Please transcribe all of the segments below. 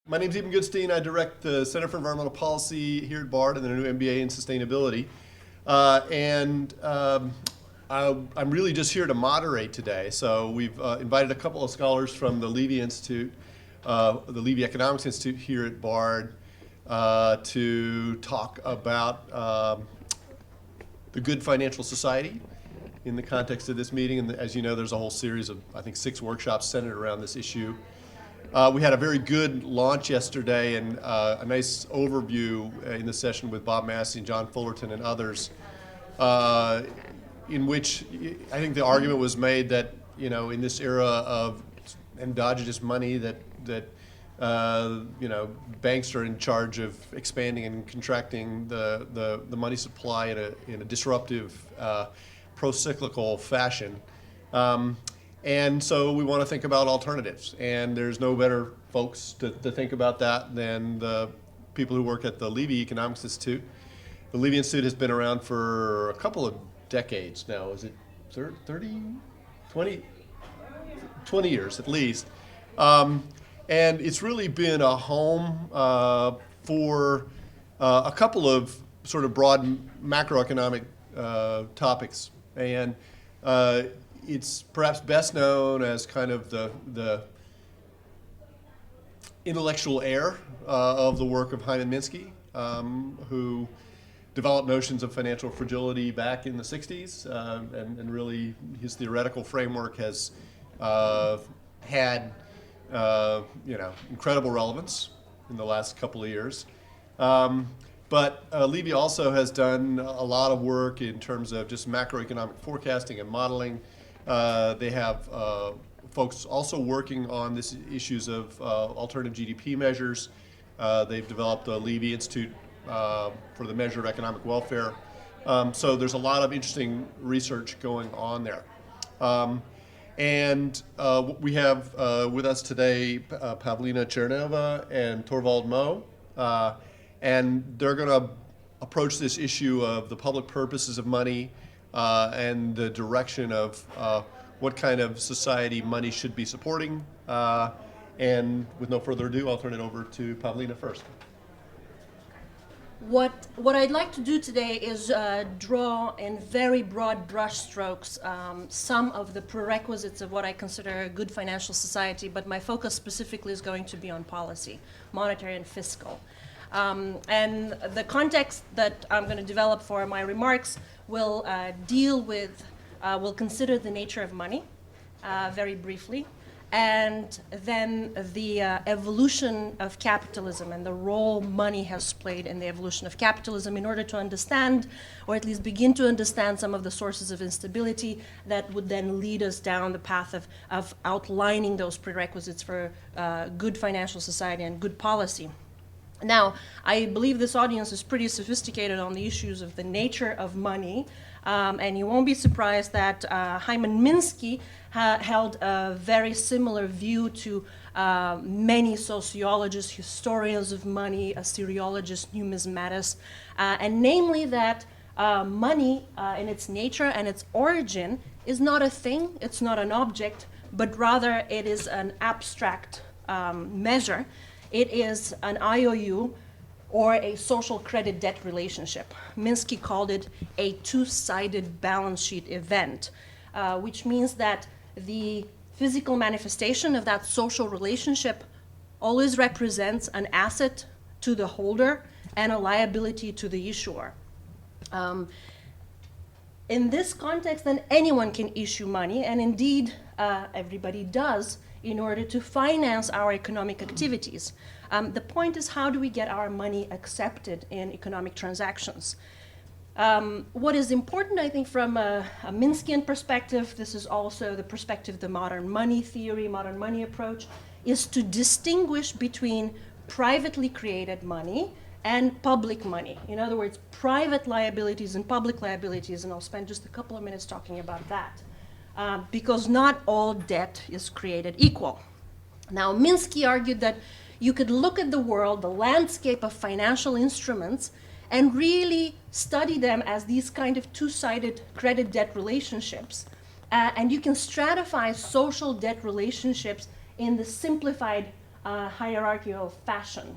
My name is Eban Goodstein. I direct the Center for Environmental Policy here at Bard and their new MBA in Sustainability. I'm really just here to moderate today. So we've invited a couple of scholars from the Levy Institute, the Levy Economics Institute here at Bard, to talk about the good financial society in the context of this meeting. And as you know, there's a whole series of, I think, 6 workshops centered around this issue. We had a very good launch yesterday and a nice overview in the session with Bob Massey and John Fullerton and others, in which I think the argument was made that, you know, in this era of endogenous money that banks are in charge of expanding and contracting the money supply in a disruptive, pro-cyclical fashion. And so we want to think about alternatives. And there's no better folks to think about that than the people who work at the Levy Economics Institute. The Levy Institute has been around for a couple of decades now. Is it 30, 20 years at least. And it's really been a home for a couple of sort of broad macroeconomic topics. And it's perhaps best known as kind of the intellectual heir of the work of Hyman Minsky, who developed notions of financial fragility back in the 60s, and really his theoretical framework has had incredible relevance in the last couple of years. But Levy also has done a lot of work in terms of just macroeconomic forecasting and modeling. They have folks also working on these issues of alternative GDP measures. They've developed a Levy Institute for the measure of economic welfare. So there's a lot of interesting research going on there. We have with us today Pavlina Tcherneva and Thorvald Mo. And they're going to approach this issue of the public purposes of money and the direction of what kind of society money should be supporting. And with no further ado, I'll turn it over to Pavlina first. What I'd like to do today is draw in very broad brushstrokes some of the prerequisites of what I consider a good financial society, but my focus specifically is going to be on policy, monetary and fiscal. And the context that I'm going to develop for my remarks will will consider the nature of money very briefly, and then the evolution of capitalism and the role money has played in the evolution of capitalism in order to understand, or at least begin to understand, some of the sources of instability that would then lead us down the path of outlining those prerequisites for good financial society and good policy. Now, I believe this audience is pretty sophisticated on the issues of the nature of money, and you won't be surprised that Hyman Minsky held a very similar view to many sociologists, historians of money, assyriologists, numismatists, and namely that money in its nature and its origin is not a thing, it's not an object, but rather it is an abstract measure. It is an IOU, or a social credit debt relationship. Minsky called it a two-sided balance sheet event, which means that the physical manifestation of that social relationship always represents an asset to the holder and a liability to the issuer. In this context, then anyone can issue money, and indeed everybody does, in order to finance our economic activities. The point is, how do we get our money accepted in economic transactions? What is important, I think, from a Minskian perspective, this is also the perspective of the modern money theory, modern money approach, is to distinguish between privately created money and public money. In other words, private liabilities and public liabilities, and I'll spend just a couple of minutes talking about that. Because not all debt is created equal. Now, Minsky argued that you could look at the world, the landscape of financial instruments, and really study them as these kind of two-sided credit debt relationships. And you can stratify social debt relationships in the simplified hierarchical fashion,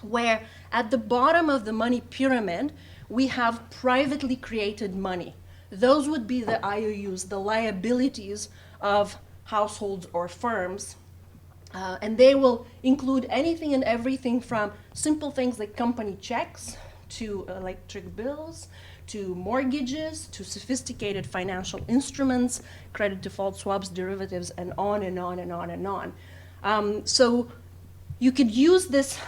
where at the bottom of the money pyramid, we have privately created money. Those would be the IOUs, the liabilities of households or firms. And they will include anything and everything from simple things like company checks to electric bills, to mortgages, to sophisticated financial instruments, credit default swaps, derivatives, and on and on and on and on. So you could use this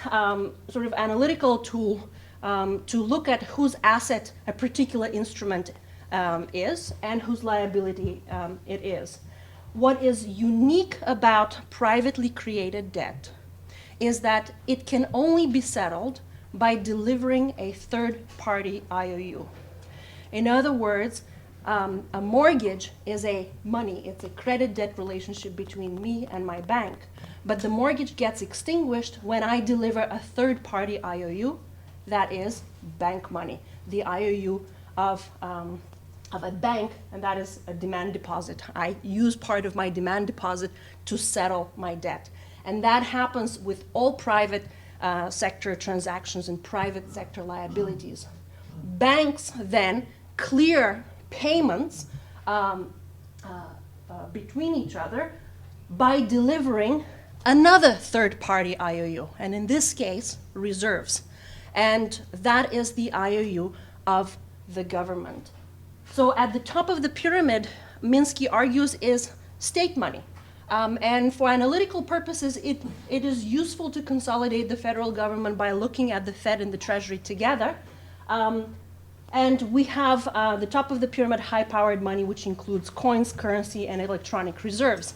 sort of analytical tool to look at whose asset a particular instrument is and whose liability it is. What is unique about privately created debt is that it can only be settled by delivering a third-party IOU. In other words, a mortgage is it's a credit-debt relationship between me and my bank. But the mortgage gets extinguished when I deliver a third-party IOU, that is bank money, the IOU of a bank, and that is a demand deposit. I use part of my demand deposit to settle my debt. And that happens with all private sector transactions and private sector liabilities. Banks then clear payments between each other by delivering another third-party IOU, and in this case, reserves. And that is the IOU of the government. So at the top of the pyramid, Minsky argues, is state money. And for analytical purposes, it is useful to consolidate the federal government by looking at the Fed and the Treasury together. And we have the top of the pyramid, high-powered money, which includes coins, currency, and electronic reserves.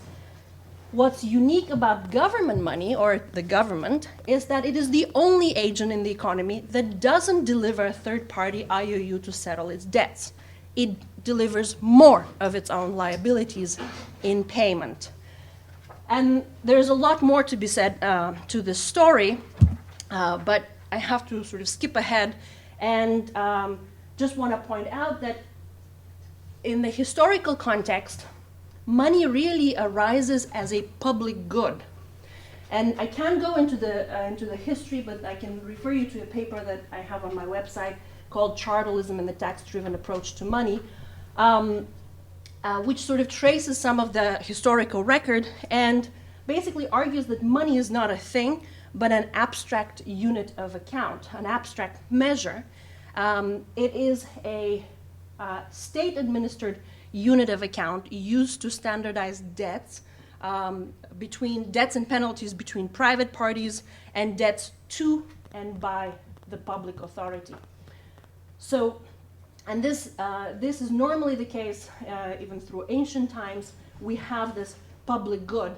What's unique about government money, or the government, is that it is the only agent in the economy that doesn't deliver a third-party IOU to settle its debts. It delivers more of its own liabilities in payment. And there's a lot more to be said to this story, but I have to sort of skip ahead and just want to point out that in the historical context, money really arises as a public good. And I can't go into the history, but I can refer you to a paper that I have on my website called Chartalism and the Tax-Driven Approach to Money, which sort of traces some of the historical record and basically argues that money is not a thing, but an abstract unit of account, an abstract measure. It is a state-administered unit of account used to standardize debts between debts and penalties between private parties and debts to and by the public authority. So, and this is normally the case even through ancient times. We have this public good,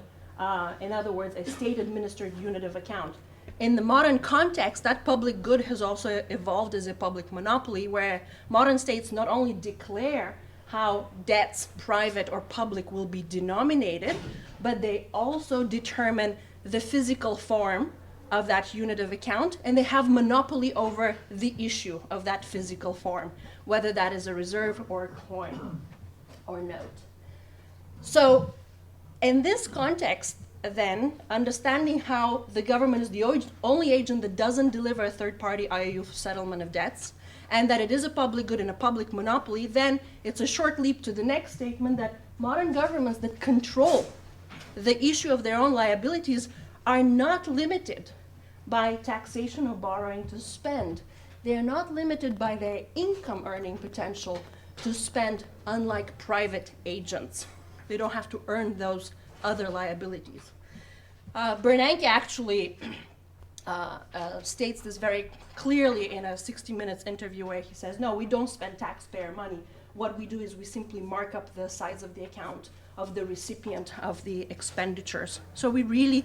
in other words, a state-administered unit of account. In the modern context, that public good has also evolved as a public monopoly, where modern states not only declare how debts, private or public, will be denominated, but they also determine the physical form of that unit of account, and they have monopoly over the issue of that physical form, whether that is a reserve or a coin or note. So in this context, then, understanding how the government is the only agent that doesn't deliver a third-party IOU for settlement of debts, and that it is a public good and a public monopoly, then it's a short leap to the next statement that modern governments that control the issue of their own liabilities are not limited by taxation or borrowing to spend. They are not limited by their income earning potential to spend, unlike private agents. They don't have to earn those other liabilities. Bernanke actually states this very clearly in a 60 Minutes interview where he says, no, we don't spend taxpayer money. What we do is we simply mark up the size of the account of the recipient of the expenditures. So we really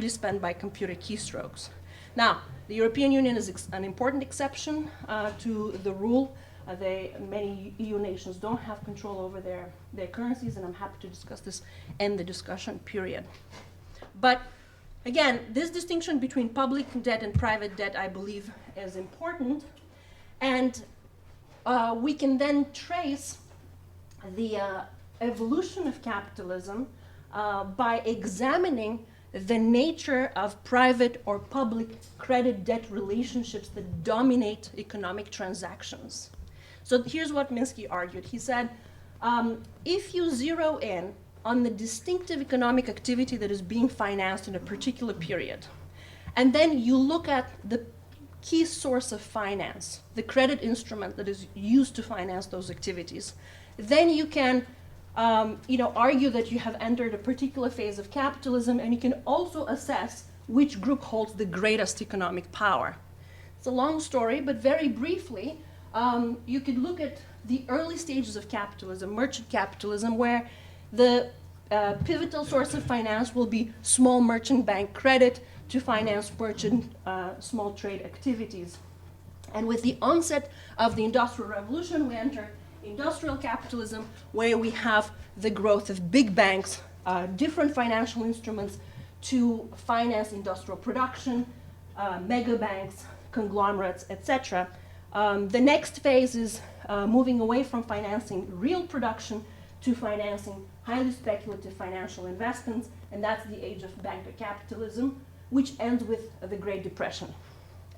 spend by computer keystrokes. Now, the European Union is an important exception to the rule. Many EU nations don't have control over their currencies, and I'm happy to discuss this in the discussion period. But again, this distinction between public debt and private debt, I believe, is important. And we can then trace the evolution of capitalism by examining the nature of private or public credit debt relationships that dominate economic transactions. So here's what Minsky argued. He said, if you zero in on the distinctive economic activity that is being financed in a particular period, and then you look at the key source of finance, the credit instrument that is used to finance those activities, then you can argue that you have entered a particular phase of capitalism, and you can also assess which group holds the greatest economic power. It's a long story, but very briefly, you could look at the early stages of capitalism, merchant capitalism, where the pivotal source of finance will be small merchant bank credit to finance merchant small trade activities. And with the onset of the Industrial Revolution, we enter industrial capitalism, where we have the growth of big banks, different financial instruments to finance industrial production, mega banks, conglomerates, etc. The next phase is moving away from financing real production to financing highly speculative financial investments, and that's the age of banker capitalism, which ends with the Great Depression.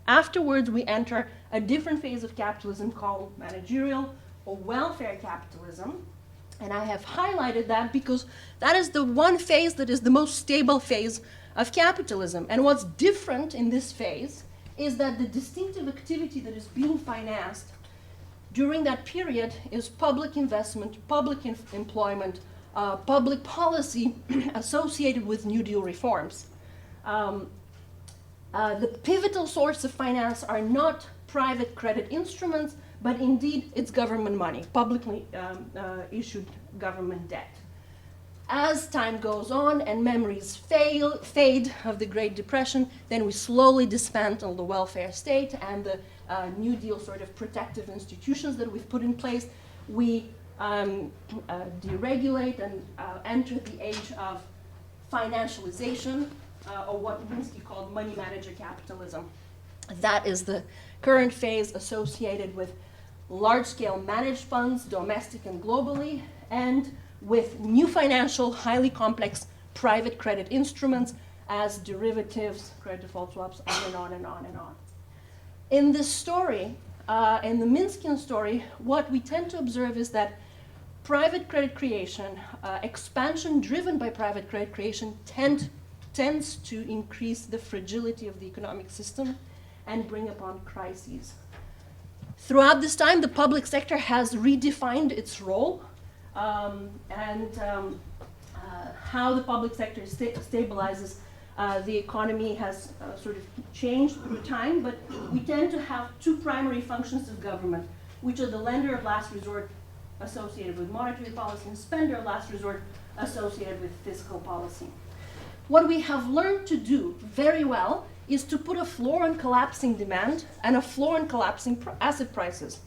Afterwards, we enter a different phase of capitalism called managerial or welfare capitalism, and I have highlighted that because that is the one phase that is the most stable phase of capitalism. And what's different in this phase is that the distinctive activity that is being financed during that period is public investment, public employment, public policy associated with New Deal reforms. The pivotal source of finance are not private credit instruments, but indeed it's government money, publicly issued government debt. As time goes on and memories fade of the Great Depression, then we slowly dismantle the welfare state and the New Deal sort of protective institutions that we've put in place. We deregulate and enter the age of financialization, or what Minsky called money manager capitalism. That is the current phase associated with large-scale managed funds, domestic and globally, and with new financial, highly complex private credit instruments as derivatives, credit default swaps, on and on and on and on. In this story, in the Minskian story, what we tend to observe is that private credit creation, expansion driven by private credit creation, tends to increase the fragility of the economic system and bring upon crises. Throughout this time, the public sector has redefined its role, and how the public sector stabilizes the economy has sort of changed through time, but we tend to have two primary functions of government, which are the lender of last resort associated with monetary policy and spender of last resort associated with fiscal policy. What we have learned to do very well is to put a floor on collapsing demand and a floor on collapsing asset prices.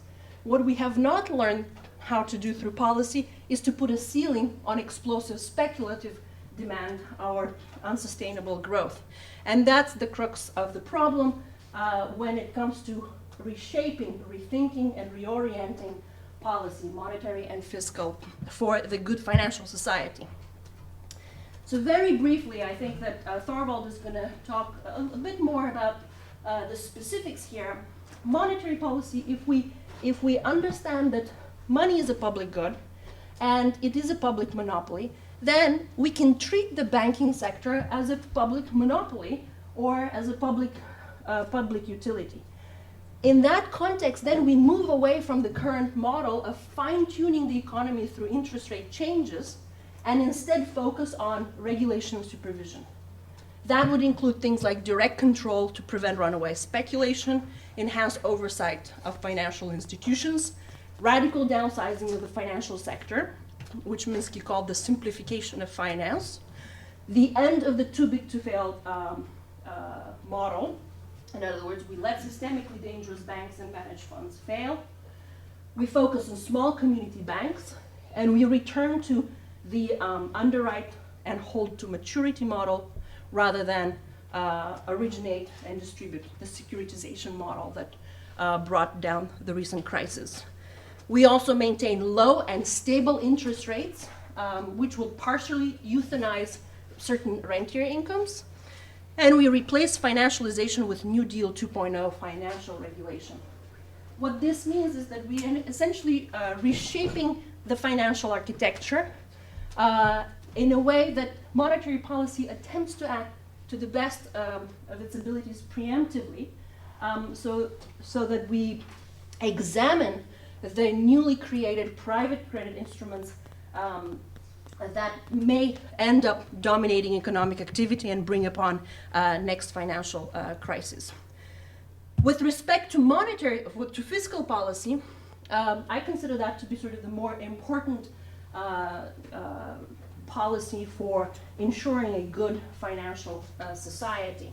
What we have not learned how to do through policy is to put a ceiling on explosive speculative demand or unsustainable growth. And that's the crux of the problem when it comes to reshaping, rethinking, and reorienting policy, monetary and fiscal, for the good financial society. So very briefly, I think that Thorvald is going to talk a bit more about the specifics here. Monetary policy, if we understand that money is a public good and it is a public monopoly, then we can treat the banking sector as a public monopoly or as a public utility. In that context, then we move away from the current model of fine-tuning the economy through interest rate changes and instead focus on regulation and supervision. That would include things like direct control to prevent runaway speculation, enhanced oversight of financial institutions, radical downsizing of the financial sector, which Minsky called the simplification of finance, the end of the too-big-to-fail model. In other words, we let systemically dangerous banks and managed funds fail. We focus on small community banks, and we return to the underwrite and hold to maturity model rather than originate and distribute, the securitization model that brought down the recent crisis. We also maintain low and stable interest rates, which will partially euthanize certain rentier incomes. And we replace financialization with New Deal 2.0 financial regulation. What this means is that we are essentially reshaping the financial architecture in a way that monetary policy attempts to act to the best of its abilities preemptively, so that we examine the newly created private credit instruments that may end up dominating economic activity and bring upon next financial crisis. With respect to fiscal policy, I consider that to be sort of the more important policy for ensuring a good financial society.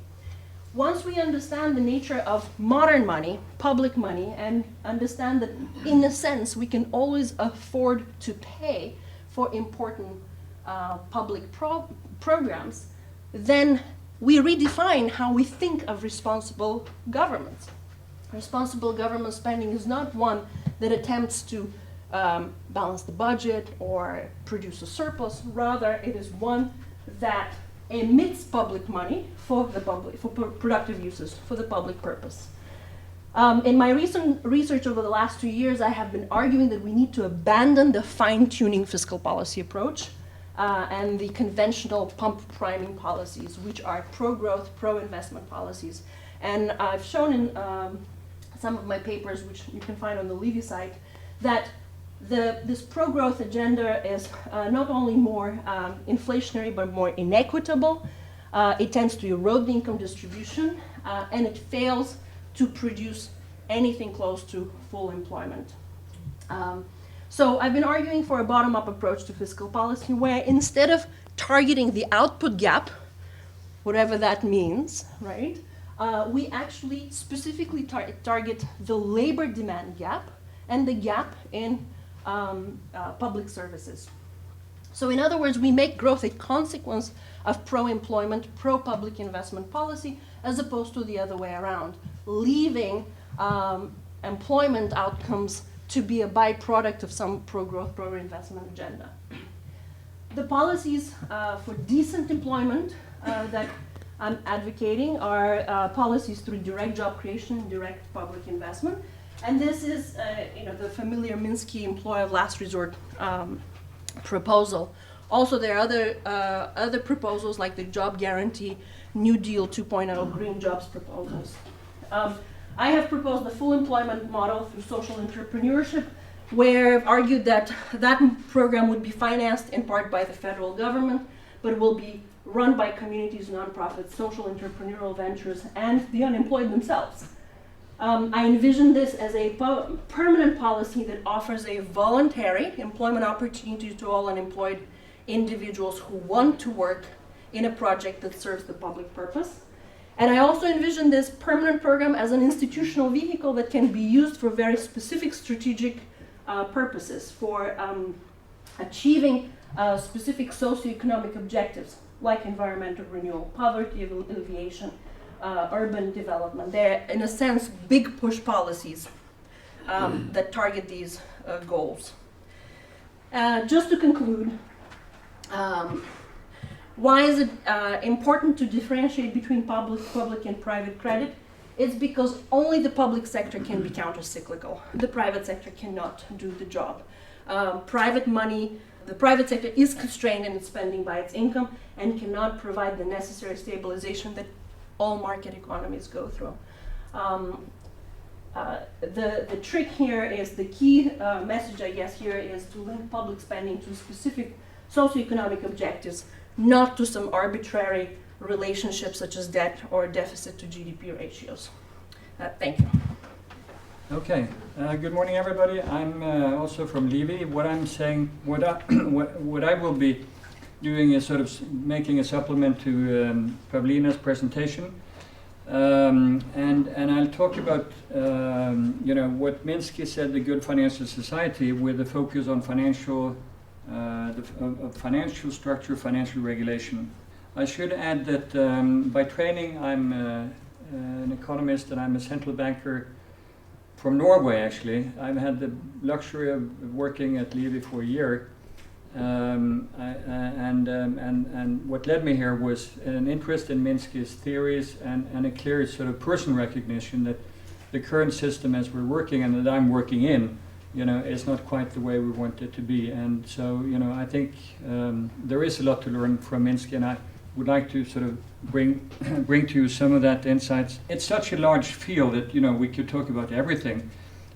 Once we understand the nature of modern money, public money, and understand that in a sense we can always afford to pay for important public programs, then we redefine how we think of responsible government. Responsible government spending is not one that attempts to balance the budget or produce a surplus. Rather, it is one that emits public money for productive uses, for the public purpose. In my recent research over the last 2 years, I have been arguing that we need to abandon the fine-tuning fiscal policy approach and the conventional pump priming policies, which are pro-growth, pro-investment policies. And I've shown in some of my papers, which you can find on the Levy site, that this pro-growth agenda is not only more inflationary, but more inequitable. It tends to erode the income distribution, and it fails to produce anything close to full employment. So I've been arguing for a bottom-up approach to fiscal policy where instead of targeting the output gap, whatever that means, right, we actually specifically target the labor demand gap and the gap in public services. So in other words, we make growth a consequence of pro-employment, pro-public investment policy, as opposed to the other way around, leaving employment outcomes to be a byproduct of some pro-growth, pro-investment agenda. The policies for decent employment that I'm advocating are policies through direct job creation, direct public investment. And this is the familiar Minsky employer of last resort proposal. Also, there are other proposals like the job guarantee, New Deal 2.0, green jobs proposals. I have proposed the full employment model through social entrepreneurship, where I've argued that that program would be financed in part by the federal government, but will be run by communities, nonprofits, social entrepreneurial ventures, and the unemployed themselves. I envision this as a permanent policy that offers a voluntary employment opportunity to all unemployed individuals who want to work in a project that serves the public purpose. And I also envision this permanent program as an institutional vehicle that can be used for very specific strategic purposes, for achieving specific socioeconomic objectives like environmental renewal, poverty alleviation, urban development. They're, in a sense, big push policies that target these goals. Just to conclude, why is it important to differentiate between public and private credit? It's because only the public sector can be counter-cyclical. The private sector cannot do the job. The private sector is constrained in its spending by its income and cannot provide the necessary stabilization that all market economies go through. The trick here is, the key message I guess here is to link public spending to specific socioeconomic objectives, not to some arbitrary relationships such as debt or deficit to GDP ratios. Thank you. Okay. Good morning, everybody. I'm also from Levy. What I'm saying, what I will be doing is sort of making a supplement to Pavlina's presentation, and I'll talk about what Minsky said, the good financial society, with a focus on financial structure, financial regulation. I should add that by training I'm an economist and I'm a central banker from Norway. Actually, I've had the luxury of working at Levy for a year, And what led me here was an interest in Minsky's theories and a clear sort of personal recognition that the current system as we're working and that I'm working in, is not quite the way we want it to be. And so, I think there is a lot to learn from Minsky, and I would like to sort of bring to you some of that insights. It's such a large field that, we could talk about everything,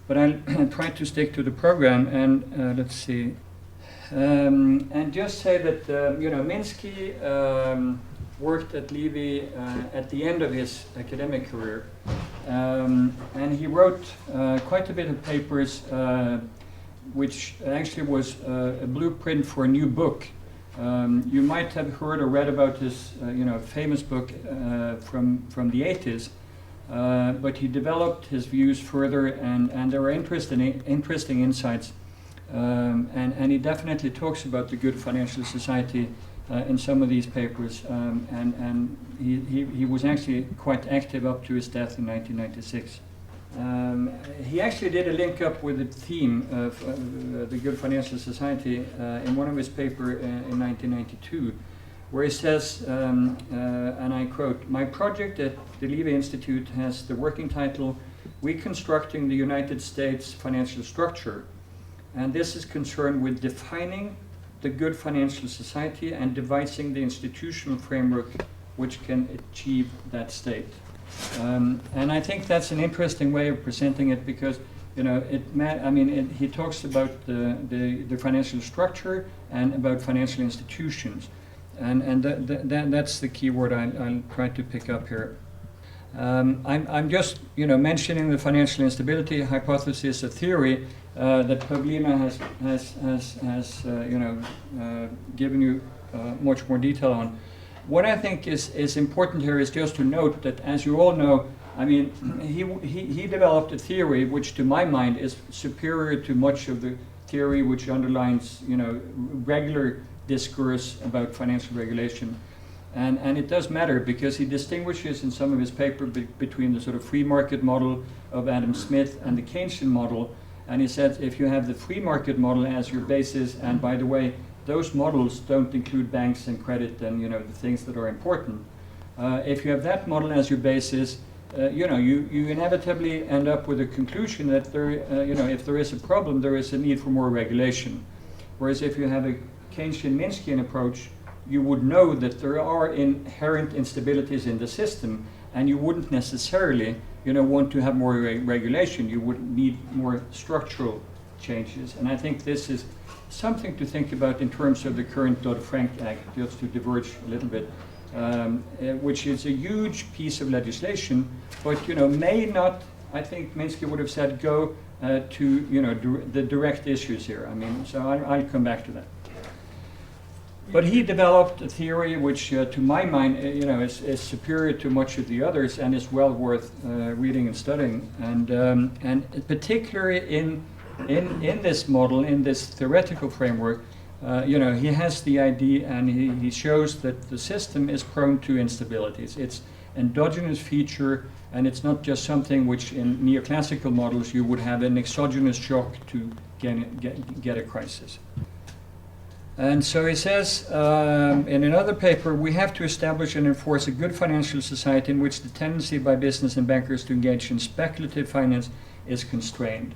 but I'll try to stick to the program and let's see. And just say that, Minsky worked at Levy at the end of his academic career. And he wrote quite a bit of papers, which actually was a blueprint for a new book. You might have heard or read about his, famous book from the 80s, but he developed his views further, and there are interesting insights. And he definitely talks about the good financial society in some of these papers, and he was actually quite active up to his death in 1996. He actually did a link up with the theme of the good financial society in one of his papers in 1992, where he says, and I quote, "My project at the Levy Institute has the working title, Reconstructing the United States Financial Structure, and this is concerned with defining the good financial society and devising the institutional framework which can achieve that state." And I think that's an interesting way of presenting it because, he talks about the financial structure and about financial institutions. And that's the key word I'll try to pick up here. I'm just, mentioning the financial instability hypothesis, a theory that Pavlina has given you much more detail on. What I think is important here is just to note that, as you all know, he developed a theory which, to my mind, is superior to much of the theory which underlines, regular discourse about financial regulation. And it does matter because he distinguishes in some of his paper between the sort of free market model of Adam Smith and the Keynesian model. And he said if you have the free market model as your basis, and by the way, those models don't include banks and credit and the things that are important. If you have that model as your basis, you inevitably end up with a conclusion that if there is a problem, there is a need for more regulation. Whereas if you have a Keynesian-Minskian approach, you would know that there are inherent instabilities in the system, and you wouldn't necessarily, want to have more regulation. You would need more structural changes. And I think this is something to think about in terms of the current Dodd-Frank Act, just to diverge a little bit, which is a huge piece of legislation, but may not, I think Minsky would have said, go to the direct issues here. So I'll come back to that. But he developed a theory which, to my mind, is superior to much of the others and is well worth reading and studying. And particularly in this model, in this theoretical framework, he has the idea, and he shows that the system is prone to instabilities. It's endogenous feature, and it's not just something which in neoclassical models you would have an exogenous shock to get a crisis. And so he says in another paper, we have to establish and enforce a good financial society in which the tendency by business and bankers to engage in speculative finance is constrained.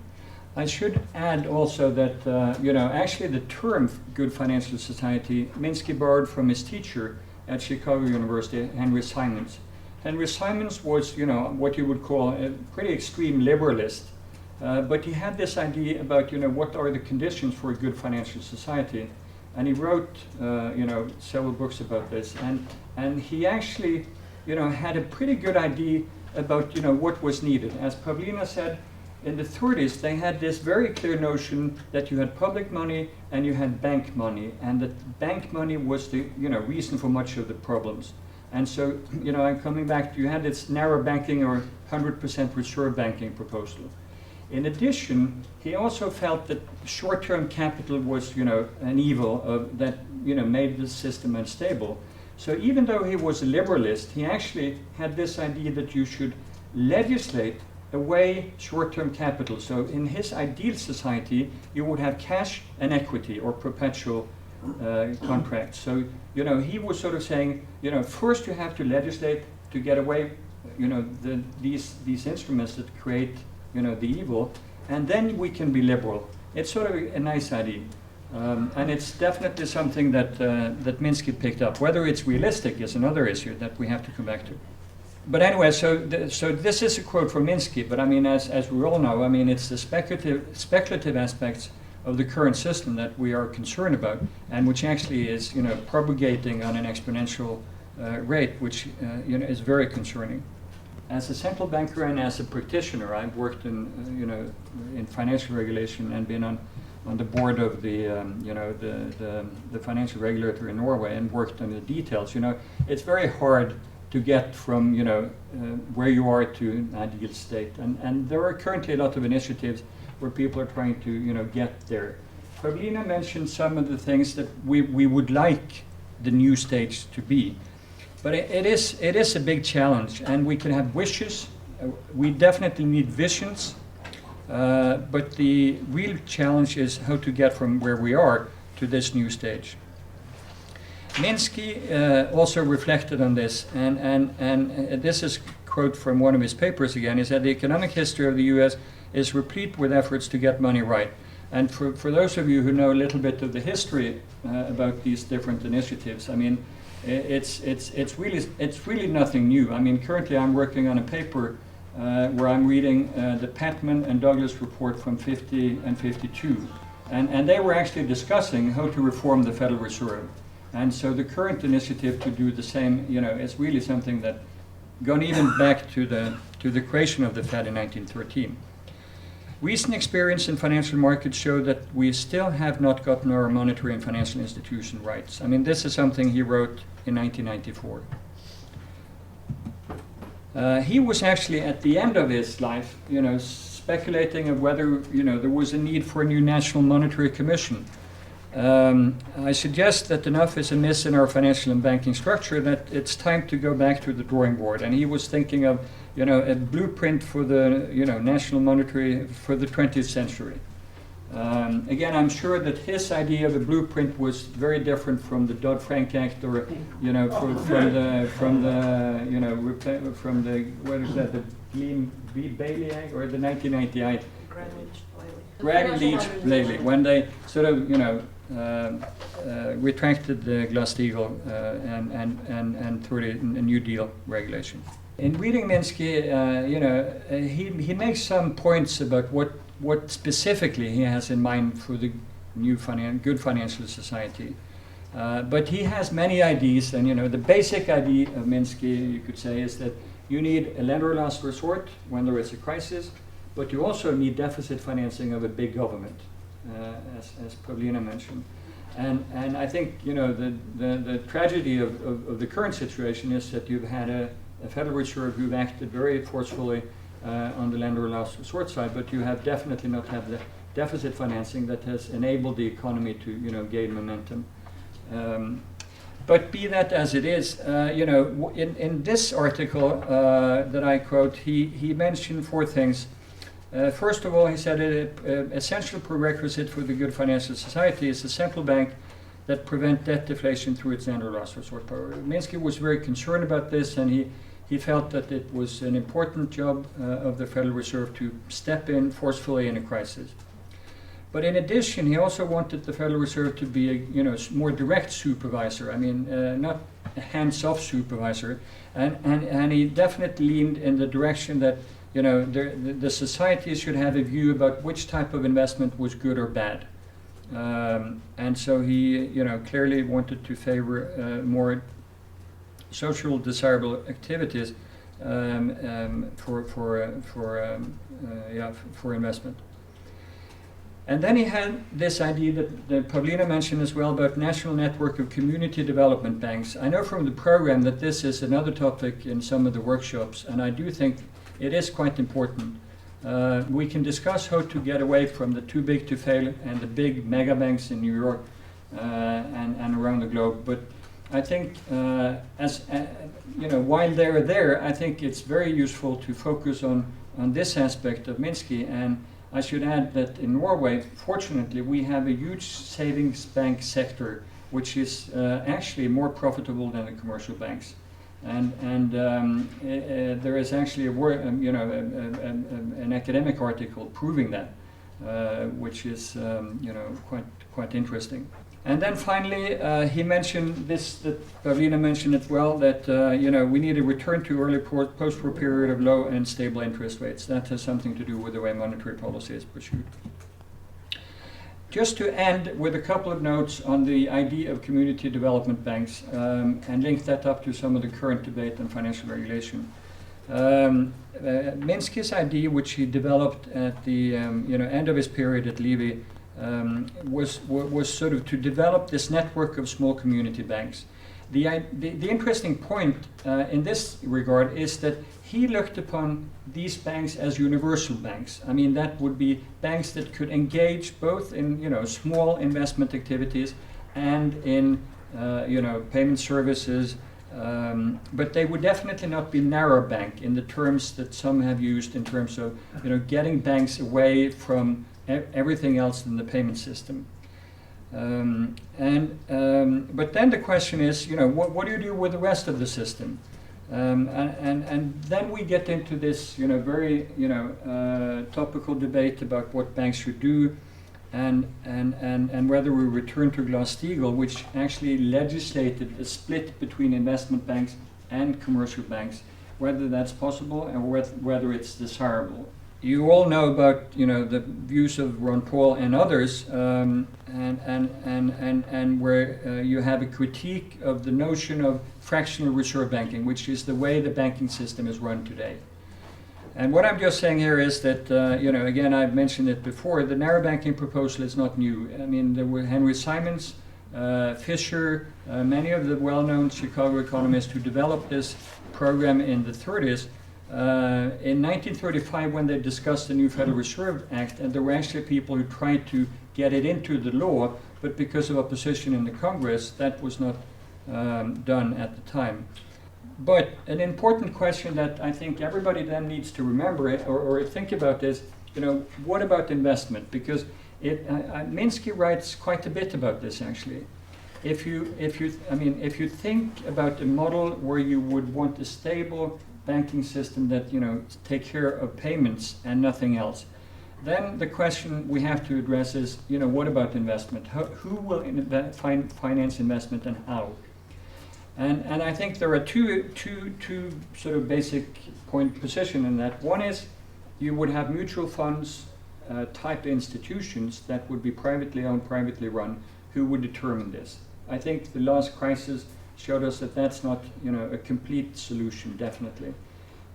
I should add also that, actually the term good financial society, Minsky borrowed from his teacher at Chicago University, Henry Simons. Henry Simons was, what you would call a pretty extreme liberalist, but he had this idea about, what are the conditions for a good financial society. And he wrote, several books about this. And he actually, had a pretty good idea about, what was needed. As Pavlina said, in the 30s, they had this very clear notion that you had public money and you had bank money, and that bank money was the, reason for much of the problems. And so, I'm coming back to, you had this narrow banking or 100% reserve banking proposal. In addition, he also felt that short-term capital was, an evil that, made the system unstable. So even though he was a liberalist, he actually had this idea that you should legislate away short-term capital. So in his ideal society, you would have cash and equity, or perpetual contracts. So, he was sort of saying, first you have to legislate to get away, these instruments that create, the evil, and then we can be liberal. It's sort of a nice idea. And it's definitely something that Minsky picked up. Whether it's realistic is another issue that we have to come back to. But anyway, so this is a quote from Minsky, but I mean, as we all know, I mean, it's the speculative aspects of the current system that we are concerned about, and which actually is, propagating on an exponential rate, which, is very concerning. As a central banker and as a practitioner, I've worked in, in financial regulation and been on the board of the financial regulator in Norway and worked on the details. It's very hard to get from where you are to an ideal state, and there are currently a lot of initiatives where people are trying to get there. Pavlina mentioned some of the things that we would like the new stage to be, but it is a big challenge, and we can have wishes. We definitely need visions. But the real challenge is how to get from where we are to this new stage. Minsky also reflected on this, and this is a quote from one of his papers again. He said, the economic history of the US is replete with efforts to get money right. And for those of you who know a little bit of the history about these different initiatives, I mean, it's really nothing new. I mean, currently I'm working on a paper where I'm reading the Patman and Douglas report from 50 and 52. And they were actually discussing how to reform the Federal Reserve. And so the current initiative to do the same, is really something that gone even back to the creation of the Fed in 1913. Recent experience in financial markets show that we still have not gotten our monetary and financial institution rights. I mean, this is something he wrote in 1994. He was actually at the end of his life, speculating of whether, there was a need for a new national monetary commission. I suggest that enough is amiss in our financial and banking structure that it's time to go back to the drawing board. And he was thinking of, a blueprint for the, national monetary for the 20th century. Again, I'm sure that his idea of a blueprint was very different from the Dodd-Frank Act, or from the what is that, the Bailey Act, or the 1998 Gramm-Leach-Blaley, when they sort of retracted the Glass-Steagall and threw it in a New Deal regulation. In reading Minsky, he makes some points about what specifically he has in mind for the new good financial society. But he has many ideas, and the basic idea of Minsky, you could say, is that you need a lender of last resort when there is a crisis, but you also need deficit financing of a big government, as Pavlina mentioned. And I think the tragedy of the current situation is that you've had a Federal Reserve who've acted very forcefully on the lender of last resort side, but you have definitely not had the deficit financing that has enabled the economy to gain momentum. But be that as it is, in this article that I quote, he mentioned four things. First of all, he said an essential prerequisite for the good financial society is a central bank that prevent debt deflation through its lender of last resort power. Minsky was very concerned about this, and he felt that it was an important job of the Federal Reserve to step in forcefully in a crisis. But in addition, he also wanted the Federal Reserve to be a more direct supervisor. I mean, not a hands-off supervisor, and he definitely leaned in the direction that the society should have a view about which type of investment was good or bad. And so he, clearly wanted to favor more social desirable activities for investment. And then he had this idea that Pavlina mentioned as well about national network of community development banks. I know from the program that this is another topic in some of the workshops, and I do think it is quite important. We can discuss how to get away from the too big to fail and the big mega banks in New York and around the globe. But I think, while they're there, I think it's very useful to focus on this aspect of Minsky. And I should add that in Norway, fortunately, we have a huge savings bank sector which is actually more profitable than the commercial banks. And there is actually an academic article proving that, which is quite interesting. And then finally, he mentioned this, that Pavlina mentioned it well, that we need a return to early post-war period of low and stable interest rates. That has something to do with the way monetary policy is pursued. Just to end with a couple of notes on the idea of community development banks, and link that up to some of the current debate on financial regulation. Minsky's idea, which he developed at the end of his period at Levy, was sort of to develop this network of small community banks. The interesting point in this regard is that he looked upon these banks as universal banks. I mean, that would be banks that could engage both in small investment activities and in payment services, but they would definitely not be narrow bank in the terms that some have used in terms of getting banks away from everything else in the payment system. But then the question is, what do you do with the rest of the system? And then we get into this, very, topical debate about what banks should do, and whether we return to Glass-Steagall, which actually legislated a split between investment banks and commercial banks, whether that's possible and whether it's desirable. You all know about the views of Ron Paul and others, and where you have a critique of the notion of fractional reserve banking, which is the way the banking system is run today. And what I'm just saying here is that again, I've mentioned it before. The narrow banking proposal is not new. I mean, there were Henry Simons, Fisher, many of the well-known Chicago economists who developed this program in the 30s. In 1935, when they discussed the new Federal Reserve Act, and there were actually people who tried to get it into the law, but because of opposition in the Congress, that was not done at the time. But an important question that I think everybody then needs to remember or think about is, what about investment? Because Minsky writes quite a bit about this actually. If you think about a model where you would want a stable banking system that take care of payments and nothing else, then the question we have to address is what about investment? Who will finance investment and how? And I think there are two sort of basic point position in that. One is you would have mutual funds type institutions that would be privately owned, privately run, who would determine this. I think the last crisis showed us that that's not a complete solution, definitely.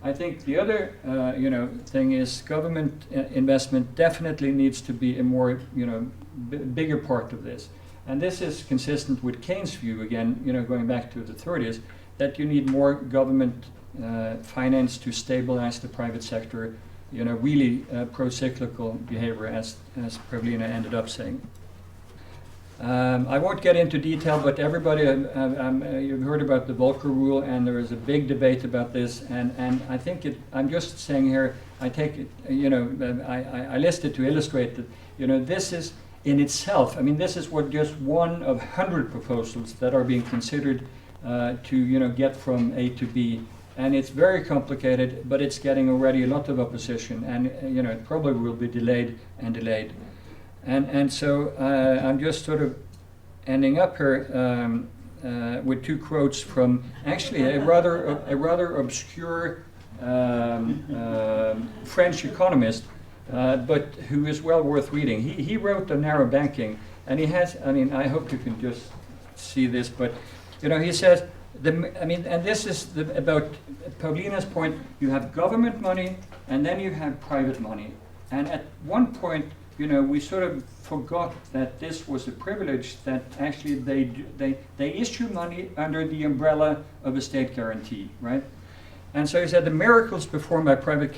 I think the other thing is government investment definitely needs to be a more bigger part of this. And this is consistent with Keynes' view, again, going back to the 30s, that you need more government finance to stabilize the private sector, really pro-cyclical behavior, as Pavlina ended up saying. I won't get into detail, but everybody, you've heard about the Volcker Rule, and there is a big debate about this, and I think I'm just saying here, I take it, I list it to illustrate that, this is in itself, this is just one of 100 proposals that are being considered to, get from A to B. And it's very complicated, but it's getting already a lot of opposition, and, it probably will be delayed and delayed. And so I'm just sort of ending up here with two quotes from actually a rather obscure French economist, but who is well worth reading. He wrote on narrow banking, and he has, I hope you can just see this, but he says, and this is about Pavlina's point, you have government money and then you have private money. And at one point, we sort of forgot that this was a privilege, that actually they issue money under the umbrella of a state guarantee, right? And so he said the miracles performed by private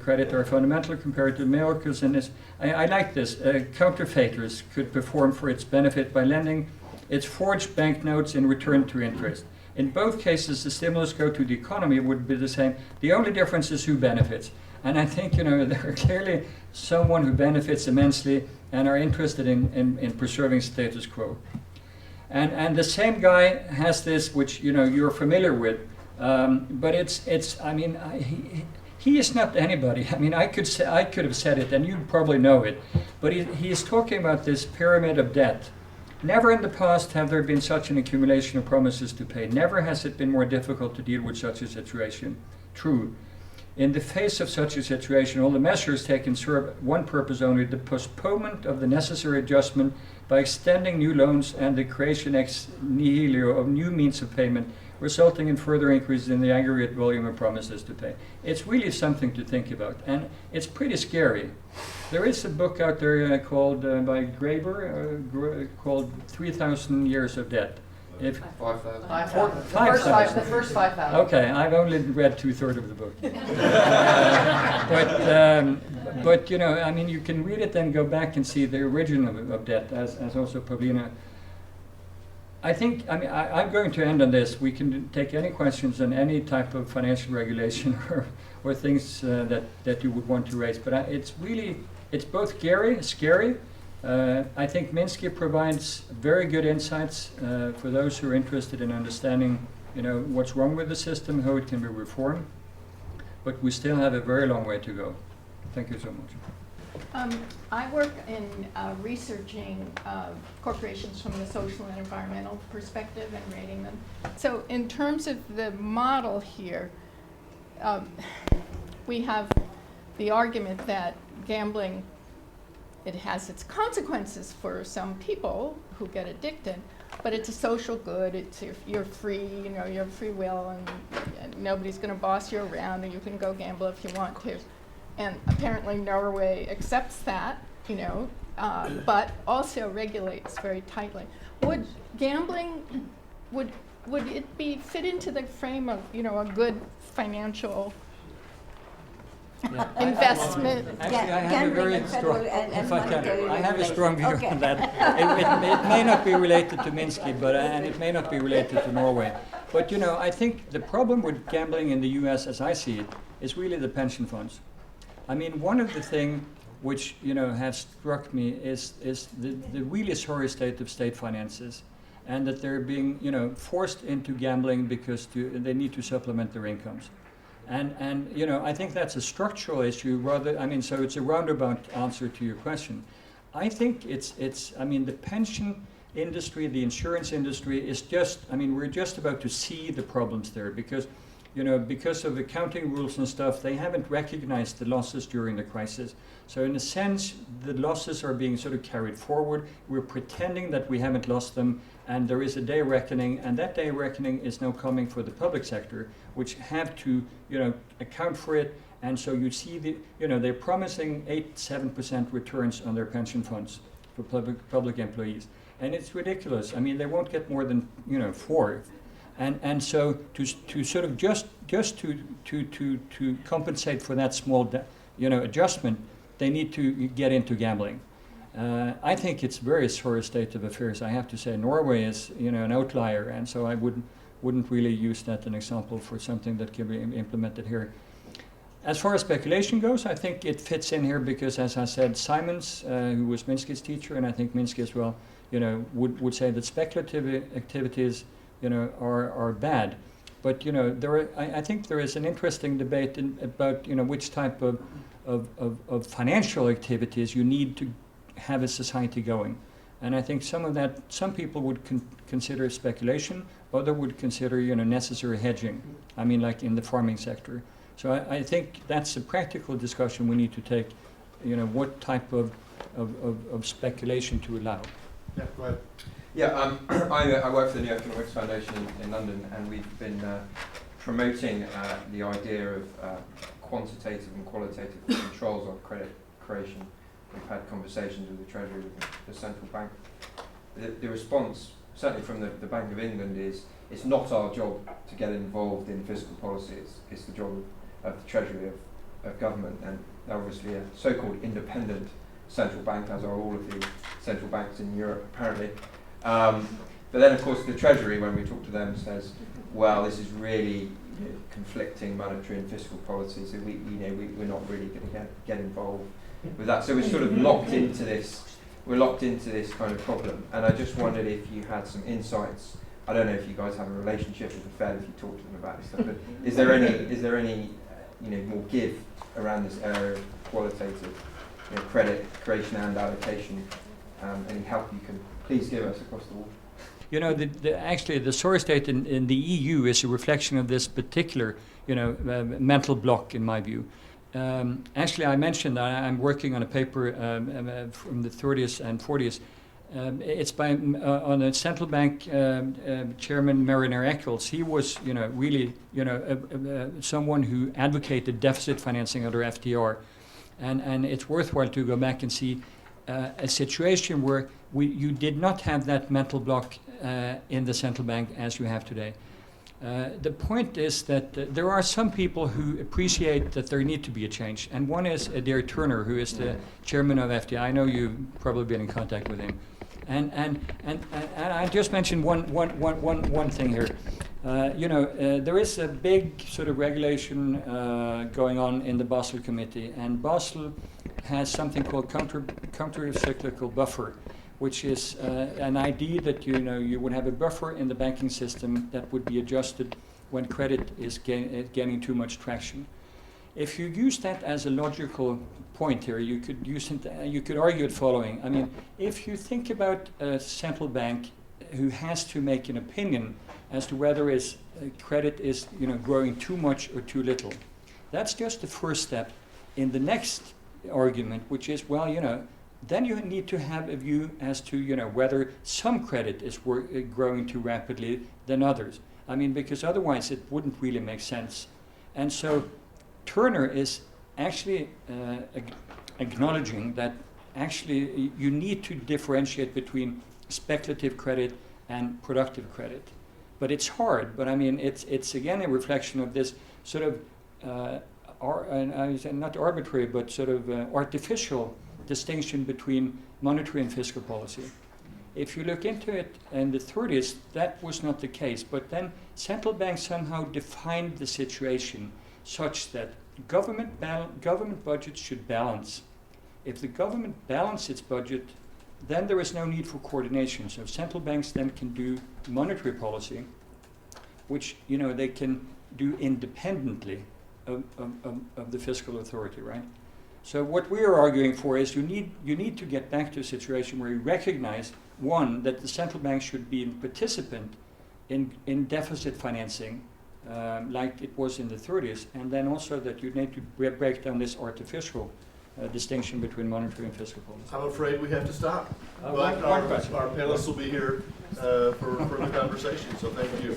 credit are fundamentally compared to miracles in this. I like this. Counterfeiters could perform for its benefit by lending its forged banknotes in return to interest. In both cases, the stimulus go to the economy would be the same. The only difference is who benefits. And I think, there are clearly someone who benefits immensely and are interested in preserving status quo. And the same guy has this, which you're familiar with, but it's I mean he is not anybody. I mean I could have said it, and you probably know it, but he is talking about this pyramid of debt. Never in the past have there been such an accumulation of promises to pay. Never has it been more difficult to deal with such a situation. True. In the face of such a situation, all the measures taken serve one purpose only: the postponement of the necessary adjustment by extending new loans and the creation ex nihilo of new means of payment, resulting in further increases in the aggregate volume of promises to pay. It's really something to think about, and it's pretty scary. There is a book out there called by Graeber called 3,000 Years of Debt. 5,000. 5,000. The first 5,000. Okay, I've only read 2/3 of the book. But I mean, you can read it and go back and see the origin of debt, as also Pavlina. I think, I'm going to end on this. We can take any questions on any type of financial regulation or things that you would want to raise. But it's both scary. I think Minsky provides very good insights for those who are interested in understanding, what's wrong with the system, how it can be reformed. But we still have a very long way to go. Thank you so much. I work in researching corporations from the social and environmental perspective and rating them. So in terms of the model here, we have the argument that gambling, it has its consequences for some people who get addicted, but it's a social good. It's you're free, you have free will, and nobody's going to boss you around, and you can go gamble if you want to. And apparently Norway accepts that, but also regulates very tightly. Would gambling, would it fit into the frame of, a good financial investment? Actually, I have a very strong, if I can, I have a strong view on that. It may not be related to Minsky, and it may not be related to Norway. But, I think the problem with gambling in the US, as I see it, is really the pension funds. I mean, one of the things which, has struck me is the really sorry state of state finances, and that they're being, forced into gambling because they need to supplement their incomes. And I think that's a structural issue so it's a roundabout answer to your question. I think the pension industry, the insurance industry is we're just about to see the problems there because of accounting rules and stuff, they haven't recognized the losses during the crisis. So in a sense, the losses are being sort of carried forward. We're pretending that we haven't lost them, and there is a day reckoning, and that day reckoning is now coming for the public sector, which have to, account for it. And so you see they're promising 8-7% returns on their pension funds for public employees. And it's ridiculous. I mean, they won't get more than, 4. And so to sort of just to compensate for that small adjustment, they need to get into gambling. I think it's a very sorry state of affairs. I have to say Norway is an outlier, and so I wouldn't really use that as an example for something that can be implemented here. As far as speculation goes, I think it fits in here because, as I said, Simons, who was Minsky's teacher, and I think Minsky as well, would say that speculative activities are bad. But I think there is an interesting debate about which type of financial activities you need to have a society going. And I think some people would consider speculation, other would consider necessary hedging. I mean, like in the farming sector. So I think that's a practical discussion we need to take. What type of speculation to allow. Yeah, go ahead. Yeah, I work for the New Economics Foundation in London, and we've been promoting the idea of quantitative and qualitative controls on credit creation. We've had conversations with the Treasury, with the central bank. The response, certainly from the Bank of England, is it's not our job to get involved in fiscal policy. It's the job of the Treasury, of government, and they're obviously a so-called independent central bank, as are all of the central banks in Europe, apparently. But then, of course, the Treasury, when we talk to them, says, well, this is really conflicting monetary and fiscal policy, so we're not really going to get involved with that. So we're sort of locked into this we're locked into this kind of problem. And I just wondered if you had some insights. I don't know if you guys have a relationship with the Fed, if you talk to them about this stuff, but is there any more give around this area of qualitative credit creation and allocation? Any help you can please give us across the wall? You know, actually the sorry state in the EU is a reflection of this particular, mental block, in my view. Actually, I mentioned that I'm working on a paper from the 30s and 40s. It's by on a central bank chairman, Mariner Eccles. He was, really, someone who advocated deficit financing under FDR, and it's worthwhile to go back and see a situation where you did not have that mental block in the central bank as you have today. The point is that there are some people who appreciate that there need to be a change, and one is Adair Turner, who is the chairman of FDI. I know you've probably been in contact with him, and I just mentioned one thing here. There is a big sort of regulation going on in the Basel Committee, and Basel has something called counter-cyclical buffer, which is an idea that you would have a buffer in the banking system that would be adjusted when credit is gaining too much traction. If you use that as a logical point here, you could argue the following. I mean, if you think about a central bank who has to make an opinion as to whether its credit is growing too much or too little, that's just the first step in the next argument, which is, then you need to have a view as to whether some credit is growing too rapidly than others. I mean, because otherwise it wouldn't really make sense. And so Turner is actually acknowledging that actually you need to differentiate between speculative credit and productive credit. But it's hard. But I mean, it's again a reflection of this sort of not arbitrary, but sort of artificial distinction between monetary and fiscal policy. If you look into it in the 30s, that was not the case. But then central banks somehow defined the situation such that government budgets should balance. If the government balances its budget, then there is no need for coordination. So central banks then can do monetary policy, which they can do independently of the fiscal authority, right? So what we are arguing for is you need to get back to a situation where you recognize, one, that the central bank should be a participant in deficit financing, like it was in the 30s, and then also that you need to break down this artificial distinction between monetary and fiscal policy. I'm afraid we have to stop. But One question. our panelists will be here for further conversation, so thank you.